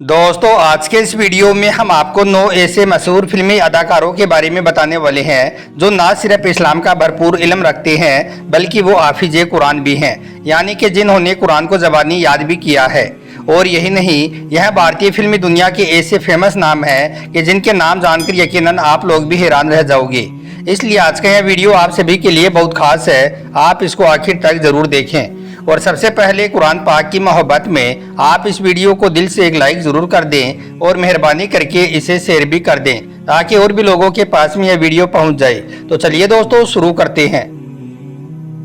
दोस्तों आज के इस वीडियो में हम आपको 9 ऐसे मशहूर फिल्मी अदाकारों के बारे में बताने वाले हैं जो ना सिर्फ इस्लाम का भरपूर इल्म रखते हैं बल्कि वो हाफिज कुरान भी हैं, यानी कि जिन्होंने कुरान को ज़बानी याद भी किया है। और यही नहीं, यह भारतीय फिल्मी दुनिया के ऐसे फेमस नाम हैं कि जिनके नाम जानकर यकीनन आप लोग भी हैरान रह जाओगे। इसलिए आज का यह वीडियो आप सभी के लिए बहुत खास है, आप इसको आखिर तक ज़रूर देखें। और सबसे पहले कुरान पाक की मोहब्बत में आप इस वीडियो को दिल से एक लाइक ज़रूर कर दें और मेहरबानी करके इसे शेयर भी कर दें ताकि और भी लोगों के पास में यह वीडियो पहुंच जाए। तो चलिए दोस्तों शुरू करते हैं।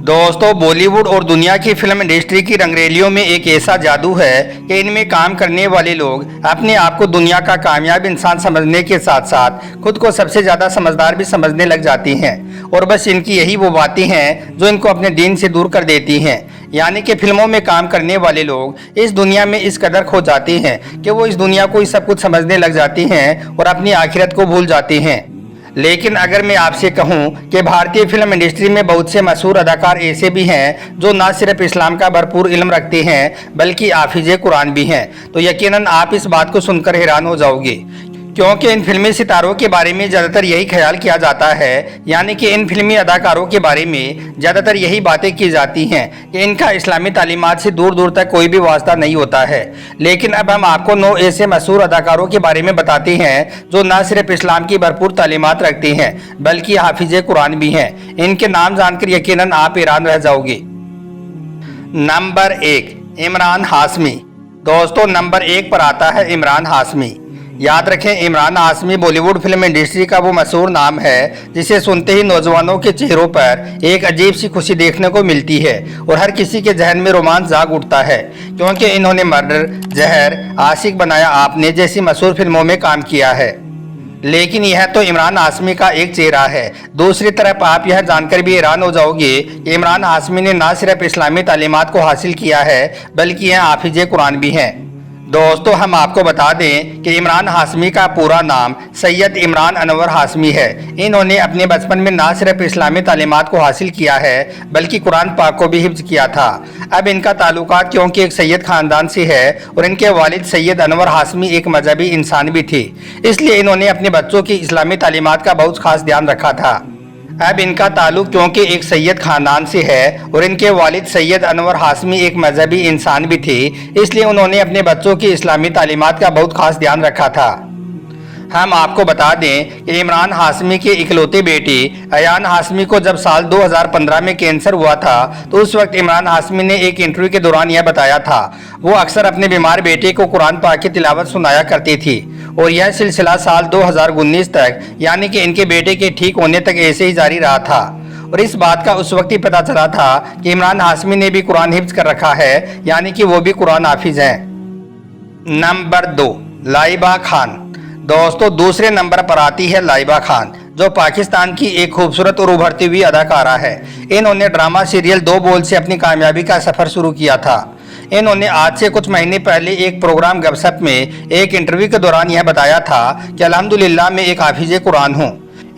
दोस्तों बॉलीवुड और दुनिया की फिल्म इंडस्ट्री की रंगरेलियों में एक ऐसा जादू है कि इनमें काम करने वाले लोग अपने आप को दुनिया का कामयाब इंसान समझने के साथ साथ खुद को सबसे ज़्यादा समझदार भी समझने लग जाती हैं। और बस इनकी यही वो बातें हैं जो इनको अपने दीन से दूर कर देती हैं। यानी कि फिल्मों में काम करने वाले लोग इस दुनिया में इस कदर खो जाते हैं कि वो इस दुनिया को ही सब कुछ समझने लग जाती हैं और अपनी आखिरत को भूल जाते हैं। लेकिन अगर मैं आपसे कहूं कि भारतीय फिल्म इंडस्ट्री में बहुत से मशहूर अदाकार ऐसे भी हैं जो न सिर्फ इस्लाम का भरपूर इल्म रखते हैं बल्कि हाफिज कुरान भी हैं, तो यकीनन आप इस बात को सुनकर हैरान हो जाओगे। क्योंकि इन फिल्मी सितारों के बारे में ज़्यादातर यही ख्याल किया जाता है, यानी कि इन फिल्मी अदाकारों के बारे में ज़्यादातर यही बातें की जाती हैं कि इनका इस्लामी तालीमात से दूर दूर तक कोई भी वास्ता नहीं होता है। लेकिन अब हम आपको 9 ऐसे मशहूर अदाकारों के बारे में बताते हैं जो न सिर्फ इस्लाम की भरपूर तालीमात रखते हैं बल्कि हाफिज कुरान भी हैं। इनके नाम जानकर यकीनन आप हैरान रह जाओगे। नंबर 1, इमरान हाशमी। दोस्तों नंबर 1 पर आता है इमरान हाशमी। याद रखें, इमरान हाशमी बॉलीवुड फिल्म इंडस्ट्री का वो मशहूर नाम है जिसे सुनते ही नौजवानों के चेहरों पर एक अजीब सी खुशी देखने को मिलती है और हर किसी के जहन में रोमांच जाग उठता है, क्योंकि इन्होंने मर्डर, जहर, आशिक बनाया आपने जैसी मशहूर फिल्मों में काम किया है। लेकिन यह तो इमरान हाशमी का एक चेहरा है। दूसरी तरफ आप यह जानकर भी हैरान हो जाओगे कि इमरान हाशमी ने न सिर्फ इस्लामी तालीमात को हासिल किया है बल्कि यह हाफिज कुरान भी हैं। दोस्तों हम आपको बता दें कि इमरान हाशमी का पूरा नाम सैयद इमरान अनवर हाशमी है। इन्होंने अपने बचपन में ना सिर्फ इस्लामी तालीमात को हासिल किया है बल्कि कुरान पाक को भी हिफ्ज किया था। अब इनका ताल्लुकात क्योंकि एक सैयद ख़ानदान से है और इनके वालिद सैयद अनवर हाशमी एक मजहबी इंसान भी थे, इसलिए इन्होंने अपने बच्चों की इस्लामी तालीमात का बहुत खास ध्यान रखा था। अब इनका ताल्लुक क्योंकि एक सैयद खानदान से है और इनके वालिद सैयद अनवर हाशमी एक मजहबी इंसान भी थे, इसलिए उन्होंने अपने बच्चों की इस्लामी तालीमात का बहुत खास ध्यान रखा था। हम आपको बता दें कि इमरान हाशमी के इकलौते बेटे अयान हाशमी को जब साल 2015 में कैंसर हुआ था तो उस वक्त इमरान हाशमी ने एक इंटरव्यू के दौरान यह बताया था वो अक्सर अपने बीमार बेटे को कुरान पाक की तिलावत सुनाया करती थी और यह सिलसिला साल 2019 तक, यानी कि इनके बेटे के ठीक होने तक ऐसे ही जारी रहा था। और इस बात का उस वक्त ही पता चला था कि इमरान हाशमी ने भी कुरान हिफ्ज कर रखा है, यानी कि वो भी कुरान हाफिज हैं। नंबर 2, लाइबा खान। दोस्तों दूसरे नंबर पर आती है लाइबा खान, जो पाकिस्तान की एक खूबसूरत और उभरती हुई अदाकारा है। इन्होंने ड्रामा सीरियल 2 बोल से अपनी कामयाबी का सफ़र शुरू किया था। इन्होंने आज से कुछ महीने पहले एक प्रोग्राम गपशप में एक इंटरव्यू के दौरान यह बताया था कि अल्हम्दुलिल्लाह मैं एक हाफिज कुरान हूँ।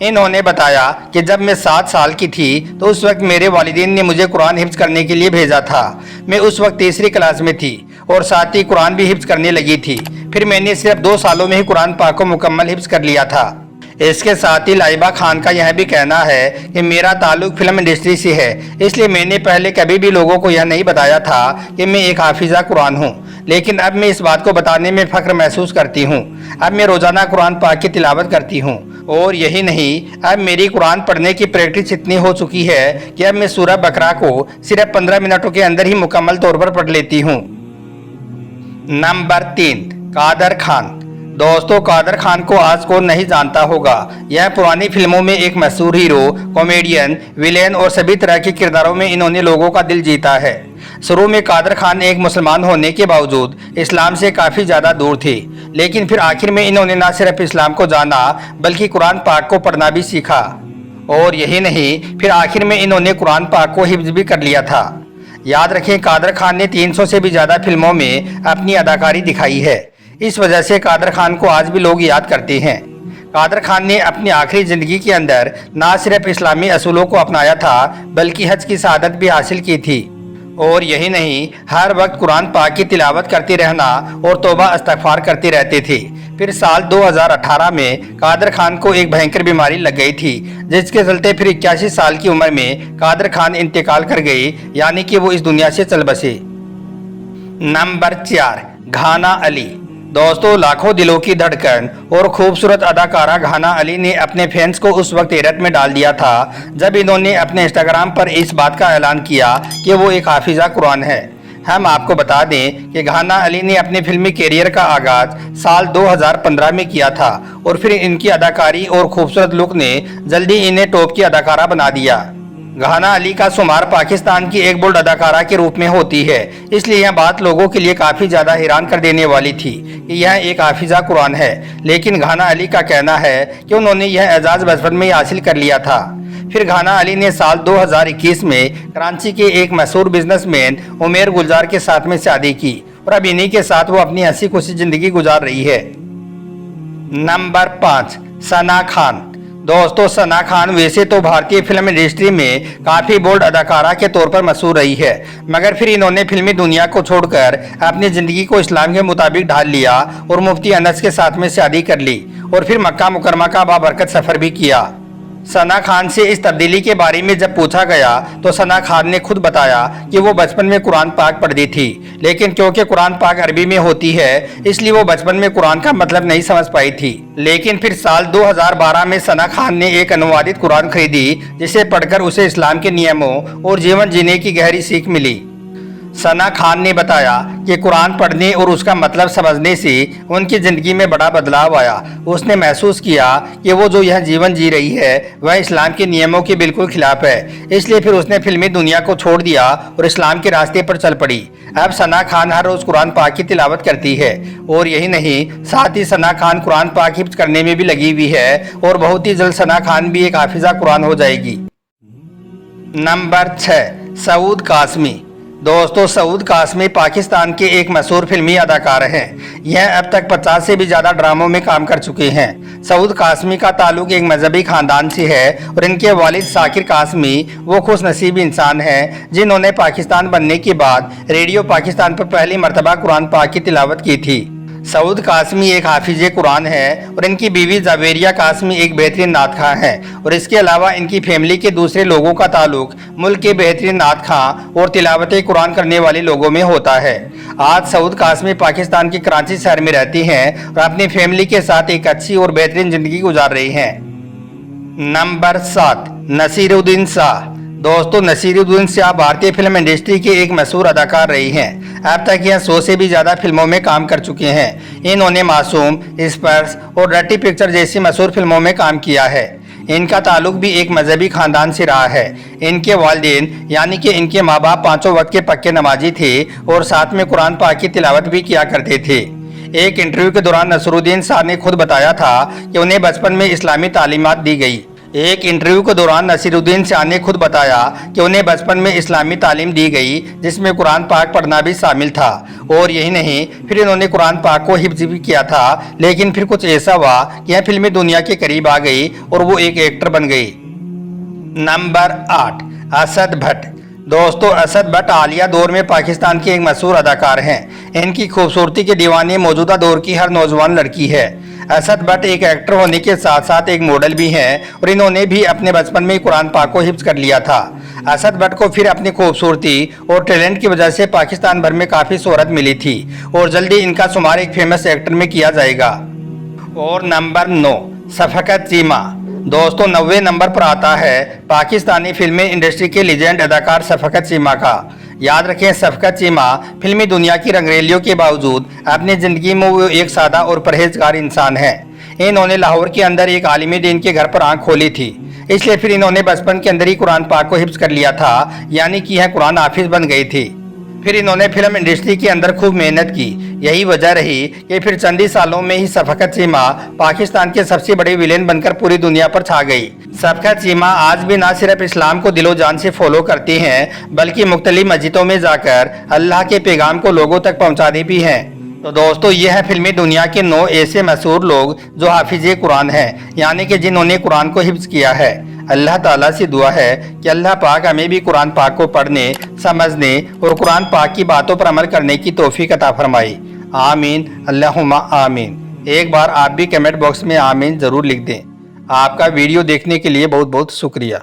इन्होंने बताया कि जब मैं 7 साल की थी तो उस वक्त मेरे वालिदैन ने मुझे कुरान हिफ्ज करने के लिए भेजा था। मैं उस वक्त तीसरी क्लास में थी और साथ ही कुरान भी हिफ्ज करने लगी थी। फिर मैंने सिर्फ 2 सालों में ही कुरान पाक को मुकम्मल हिफ्ज कर लिया था। इसके साथ ही लाइबा खान का यह भी कहना है कि मेरा ताल्लुक फिल्म इंडस्ट्री से है, इसलिए मैंने पहले कभी भी लोगों को यह नहीं बताया था कि मैं एक हाफिजा कुरान हूँ, लेकिन अब मैं इस बात को बताने में फ़ख्र महसूस करती हूँ। अब मैं रोज़ाना कुरान पाक की तिलावत करती हूँ और यही नहीं, अब मेरी कुरान पढ़ने की प्रैक्टिस इतनी हो चुकी है कि अब मैं सूरह बकरा को सिर्फ 15 मिनटों के अंदर ही मुकम्मल तौर पर पढ़ लेती हूँ। नंबर 3, कादर खान। दोस्तों कादर खान को आज कौन नहीं जानता होगा। यह पुरानी फिल्मों में एक मशहूर हीरो, कॉमेडियन, विलेन और सभी तरह के किरदारों में इन्होंने लोगों का दिल जीता है। शुरू में कादर खान एक मुसलमान होने के बावजूद इस्लाम से काफ़ी ज़्यादा दूर थे, लेकिन फिर आखिर में इन्होंने न सिर्फ इस्लाम को जाना बल्कि कुरान पाक को पढ़ना भी सीखा। और यही नहीं, फिर आखिर में इन्होंने कुरान पाक को हिफ्ज भी कर लिया था। याद रखें कादर खान ने 300 से भी ज़्यादा फिल्मों में अपनी अदाकारी दिखाई है। इस वजह से कादर खान को आज भी लोग याद करते हैं। कादर खान ने अपनी आखिरी ज़िंदगी के अंदर ना सिर्फ इस्लामी असूलों को अपनाया था बल्कि हज की शहादत भी हासिल की थी। اور یہی نہیں، ہر وقت قرآن پاک کی تلاوت کرتے رہنا اور توبہ استغفار کرتے رہتے تھے۔ پھر سال 2018 میں قادر خان کو ایک بھینکر بیماری لگ گئی تھی، جس کے چلتے پھر 81 سال کی عمر میں قادر خان انتقال کر گئی، یعنی کہ وہ اس دنیا سے چل بسے۔ نمبر 4، گھانا علی۔ دوستو، لاکھوں دلوں کی دھڑکن اور خوبصورت اداکارہ گھانا علی نے اپنے فینس کو اس وقت حیرت میں ڈال دیا تھا جب انہوں نے اپنے انسٹاگرام پر اس بات کا اعلان کیا کہ وہ ایک حافظہ قرآن ہے۔ ہم آپ کو بتا دیں کہ گھانا علی نے اپنے فلمی کیریئر کا آغاز سال 2015 میں کیا تھا اور پھر ان کی اداکاری اور خوبصورت لک نے جلدی انہیں ٹاپ کی اداکارہ بنا دیا۔ گھانا علی کا شمار پاکستان کی ایک بولڈ اداکارہ کے روپ میں ہوتی ہے، اس لیے یہ بات لوگوں کے لیے کافی زیادہ حیران کر دینے والی تھی کہ یہ ایک حافظہ قرآن ہے، لیکن گھانا علی کا کہنا ہے کہ انہوں نے یہ اعزاز بچپن میں ہی حاصل کر لیا تھا۔ پھر گھانا علی نے سال 2021 میں کراچی کے ایک مشہور بزنس مین عمیر گلزار کے ساتھ میں شادی کی اور اب انہی کے ساتھ وہ اپنی ہنسی خوشی زندگی گزار رہی ہے۔ نمبر 5، ثنا خان۔ دوستو، ثنا خان ویسے تو بھارتی فلم انڈسٹری میں کافی بولڈ اداکارہ کے طور پر مشہور رہی ہے، مگر پھر انہوں نے فلمی دنیا کو چھوڑ کر اپنی زندگی کو اسلام کے مطابق ڈھال لیا اور مفتی انس کے ساتھ میں شادی کر لی اور پھر مکہ مکرمہ کا بابرکت سفر بھی کیا۔ ثنا خان سے اس تبدیلی کے بارے میں جب پوچھا گیا تو ثنا خان نے خود بتایا کہ وہ بچپن میں قرآن پاک پڑھتی تھی، لیکن کیونکہ قرآن پاک عربی میں ہوتی ہے اس لیے وہ بچپن میں قرآن کا مطلب نہیں سمجھ پائی تھی۔ لیکن پھر سال 2012 میں ثنا خان نے ایک انوادت قرآن خریدی، جسے پڑھ کر اسے اسلام کے نیموں اور جیون جینے کی گہری سیکھ ملی۔ ثنا خان نے بتایا کہ قرآن پڑھنے اور اس کا مطلب سمجھنے سے ان کی زندگی میں بڑا بدلاؤ آیا۔ اس نے محسوس کیا کہ وہ جو یہ جیون جی رہی ہے وہ اسلام کے نیموں کے بالکل خلاف ہے، اس لیے پھر اس نے فلمی دنیا کو چھوڑ دیا اور اسلام کے راستے پر چل پڑی۔ اب ثنا خان ہر روز قرآن پاک کی تلاوت کرتی ہے اور یہی نہیں، ساتھ ہی ثنا خان قرآن پاک حفظ کرنے میں بھی لگی ہوئی ہے اور بہت ہی جلد ثنا خان بھی ایک حافظہ قرآن ہو جائے گی۔ نمبر 6، سعود قاسمی۔ دوستو، سعود قاسمی پاکستان کے ایک مشہور فلمی اداکار ہیں۔ یہ اب تک 50 سے بھی زیادہ ڈراموں میں کام کر چکے ہیں۔ سعود قاسمی کا تعلق ایک مذہبی خاندان سے ہے اور ان کے والد شاکر قاسمی وہ خوش نصیب انسان ہیں جنہوں نے پاکستان بننے کے بعد ریڈیو پاکستان پر پہلی مرتبہ قرآن پاک کی تلاوت کی تھی۔ سعود قاسمی ایک حافظ قرآن ہے اور ان کی بیوی زاویریہ قاسمی ایک بہترین نعت خواں ہیں، اور اس کے علاوہ ان کی فیملی کے دوسرے لوگوں کا تعلق ملک کے بہترین نعت خواں اور تلاوت قرآن کرنے والے لوگوں میں ہوتا ہے۔ آج سعود قاسمی پاکستان کے کراچی شہر میں رہتی ہیں اور اپنی فیملی کے ساتھ ایک اچھی اور بہترین زندگی گزار رہی ہیں۔ نمبر 7، نصیر الدین شاہ۔ دوستو، نصیر الدین شاہ بھارتی فلم انڈسٹری کے ایک مشہور اداکار رہی ہیں۔ اب تک یہ 100 سے بھی زیادہ فلموں میں کام کر چکے ہیں۔ انہوں نے معصوم، اسپرس اور ڈرٹی پکچر جیسی مشہور فلموں میں کام کیا ہے۔ ان کا تعلق بھی ایک مذہبی خاندان سے رہا ہے۔ ان کے والدین یعنی کہ ان کے ماں باپ 5 وقت کے پکے نمازی تھے اور ساتھ میں قرآن پاک کی تلاوت بھی کیا کرتے تھے۔ ایک انٹرویو کے دوران نصیر الدین شاہ نے خود بتایا تھا کہ انہیں بچپن میں اسلامی تعلیمات دی گئی۔ بچپن میں اسلامی تعلیم دی گئی جس میں قرآن پاک پڑھنا بھی شامل تھا، اور یہی نہیں، پھر انہوں نے قرآن پاک کو حفظ بھی کیا تھا، لیکن پھر کچھ ایسا ہوا کہ یہ فلمی دنیا کے قریب آ گئی اور وہ ایک ایکٹر بن گئی۔ نمبر 8، اسد بھٹ۔ دوستو، اسد بھٹ حالیہ دور میں پاکستان کے ایک مشہور اداکار ہیں۔ ان کی خوبصورتی کے دیوانے موجودہ دور کی ہر نوجوان لڑکی ہے۔ اسد بھٹ ایک ایکٹر ہونے کے ساتھ ساتھ ایک ماڈل بھی ہیں اور انہوں نے بھی اپنے بچپن میں قرآن پاک کو حفظ کر لیا تھا۔ اسد بھٹ کو پھر اپنی خوبصورتی اور ٹیلنٹ کی وجہ سے پاکستان بھر میں کافی شہرت ملی تھی اور جلدی ان کا شمار ایک فیمس ایکٹر میں کیا جائے گا۔ اور نمبر 9، شفقت چیمہ۔ دوستو، 90 نمبر پر آتا ہے پاکستانی فلمی انڈسٹری کے لیجنڈ اداکار شفقت چیمہ کا۔ یاد رکھیں، شفقت چیمہ فلمی دنیا کی رنگریلیوں کے باوجود اپنی زندگی میں وہ ایک سادہ اور پرہیزگار انسان ہے۔ انہوں نے لاہور کے اندر ایک عالم دین کے گھر پر آنکھ کھولی تھی، اس لیے پھر انہوں نے بچپن کے اندر ہی قرآن پاک کو حفظ کر لیا تھا، یعنی کہ یہ قرآن حافظ بن گئی تھی۔ پھر انہوں نے فلم انڈسٹری کے اندر خوب محنت کی، یہی وجہ رہی کہ پھر چند ہی سالوں میں ہی شفقت چیمہ پاکستان کے سب سے بڑے ویلن بن کر پوری دنیا پر چھا گئی۔ شفقت چیمہ آج بھی نہ صرف اسلام کو دل و جان سے فالو کرتی ہیں بلکہ مختلف مسجدوں میں جا کر اللہ کے پیغام کو لوگوں تک پہنچاتی بھی ہیں۔ تو دوستو، یہ ہے فلمی دنیا کے 9 ایسے مشہور لوگ جو حافظ قرآن ہیں، یعنی کہ جنہوں نے قرآن کو حفظ کیا ہے۔ اللہ تعالیٰ سے دعا ہے کہ اللہ پاک ہمیں بھی قرآن پاک کو پڑھنے، سمجھنے اور قرآن پاک کی باتوں پر عمل کرنے کی توفیق عطا فرمائے۔ آمین اللہم آمین۔ ایک بار آپ بھی کمنٹ باکس میں آمین ضرور لکھ دیں۔ آپ کا ویڈیو دیکھنے کے لیے بہت بہت شکریہ۔